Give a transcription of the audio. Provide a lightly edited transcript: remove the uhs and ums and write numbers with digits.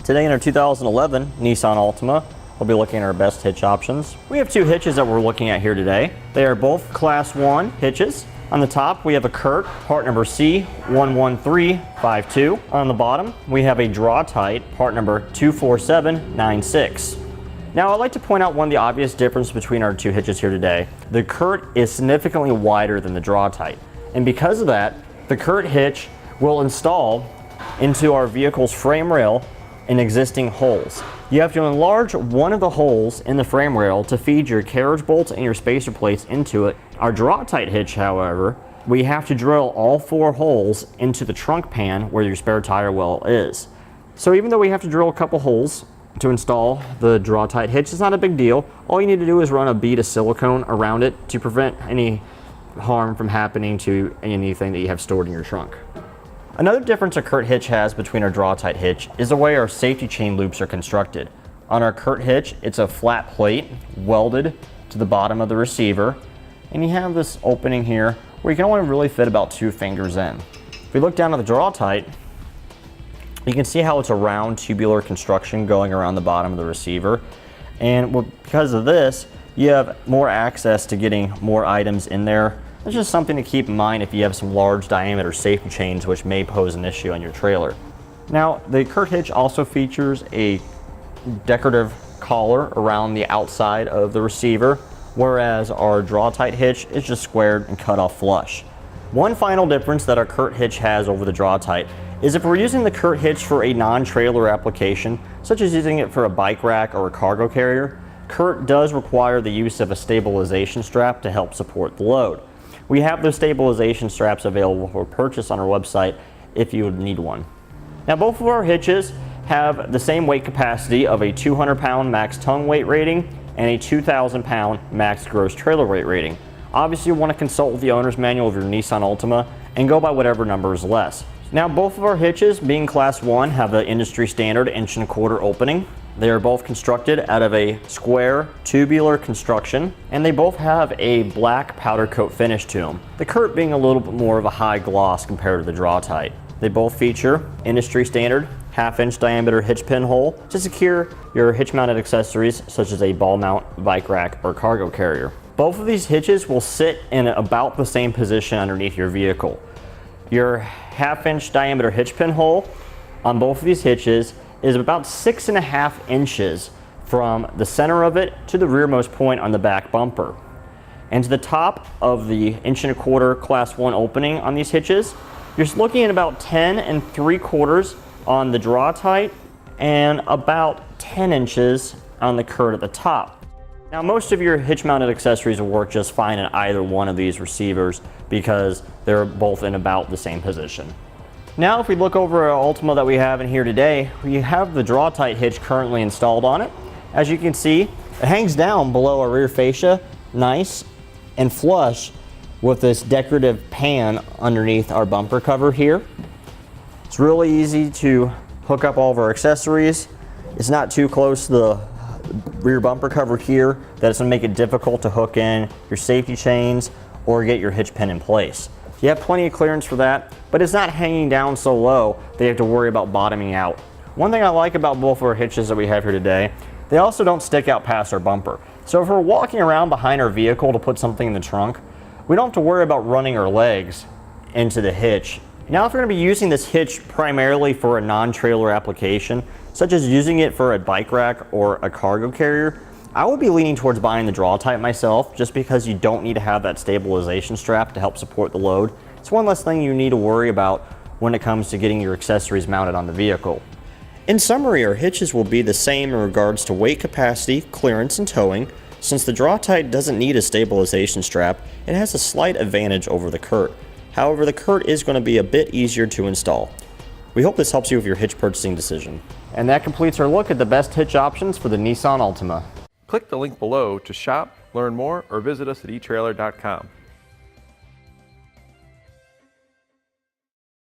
Today in our 2011 Nissan Altima, we'll be looking at our best hitch options. We have two hitches that we're looking at here today. They are both Class 1 hitches. On the top, we have a Curt, part number C11352. On the bottom, we have a Draw-Tite, part number 24796. Now, I'd like to point out one of the obvious differences between our two hitches here today. The Curt is significantly wider than the Draw-Tite, and because of that, the Curt hitch will install into our vehicle's frame rail in existing holes. You have to enlarge one of the holes in the frame rail to feed your carriage bolts and your spacer plates into it. Our Draw-Tite hitch, however, we have to drill all 4 holes into the trunk pan where your spare tire well is. So even though we have to drill a couple holes to install the Draw-Tite hitch, it's not a big deal. All you need to do is run a bead of silicone around it to prevent any harm from happening to anything that you have stored in your trunk. Another difference a Curt hitch has between our Draw-Tite hitch is the way our safety chain loops are constructed. On our Curt hitch, it's a flat plate welded to the bottom of the receiver, and you have this opening here where you can only really fit about 2 fingers in. If we look down at the Draw-Tite, you can see how it's a round tubular construction going around the bottom of the receiver, and because of this, you have more access to getting more items in there. It's just something to keep in mind if you have some large diameter safety chains which may pose an issue on your trailer. Now, the Curt hitch also features a decorative collar around the outside of the receiver, whereas our Draw-Tite hitch is just squared and cut off flush. One final difference that our Curt hitch has over the Draw-Tite is if we're using the Curt hitch for a non-trailer application, such as using it for a bike rack or a cargo carrier, Curt does require the use of a stabilization strap to help support the load. We have those stabilization straps available for purchase on our website if you would need one. Now, both of our hitches have the same weight capacity of a 200-pound max tongue weight rating and a 2,000-pound max gross trailer weight rating. Obviously, you want to consult with the owner's manual of your Nissan Altima and go by whatever number is less. Now, both of our hitches, being Class 1, have the industry standard 1.25 inch opening. They are both constructed out of a square tubular construction, and they both have a black powder coat finish to them. The Curt being a little bit more of a high gloss compared to the Draw-Tite. They both feature industry standard 1/2 inch diameter hitch pinhole to secure your hitch mounted accessories such as a ball mount, bike rack, or cargo carrier. Both of these hitches will sit in about the same position underneath your vehicle. Your 1/2 inch diameter hitch pinhole on both of these hitches is about 6.5 inches from the center of it to the rearmost point on the back bumper. And to the top of the 1.25 inch Class 1 opening on these hitches, you're looking at about 10 3/4 on the Draw-Tite and about 10 inches on the Curt at the top. Now, most of your hitch mounted accessories will work just fine in either one of these receivers because they're both in about the same position. Now, if we look over our Altima that we have in here today, we have the Draw-Tite hitch currently installed on it. As you can see, it hangs down below our rear fascia, nice and flush with this decorative pan underneath our bumper cover here. It's really easy to hook up all of our accessories. It's not too close to the rear bumper cover here that it's going to make it difficult to hook in your safety chains or get your hitch pin in place. You have plenty of clearance for that, but it's not hanging down so low that you have to worry about bottoming out. One thing I like about both of our hitches that we have here today, they also don't stick out past our bumper. So if we're walking around behind our vehicle to put something in the trunk, we don't have to worry about running our legs into the hitch. Now, if we're going to be using this hitch primarily for a non-trailer application, such as using it for a bike rack or a cargo carrier, I would be leaning towards buying the Draw-Tite myself, just because you don't need to have that stabilization strap to help support the load. It's one less thing you need to worry about when it comes to getting your accessories mounted on the vehicle. In summary, our hitches will be the same in regards to weight capacity, clearance, and towing. Since the Draw-Tite doesn't need a stabilization strap, it has a slight advantage over the Curt. However, the Curt is going to be a bit easier to install. We hope this helps you with your hitch purchasing decision. And that completes our look at the best hitch options for the Nissan Altima. Click the link below to shop, learn more, or visit us at etrailer.com.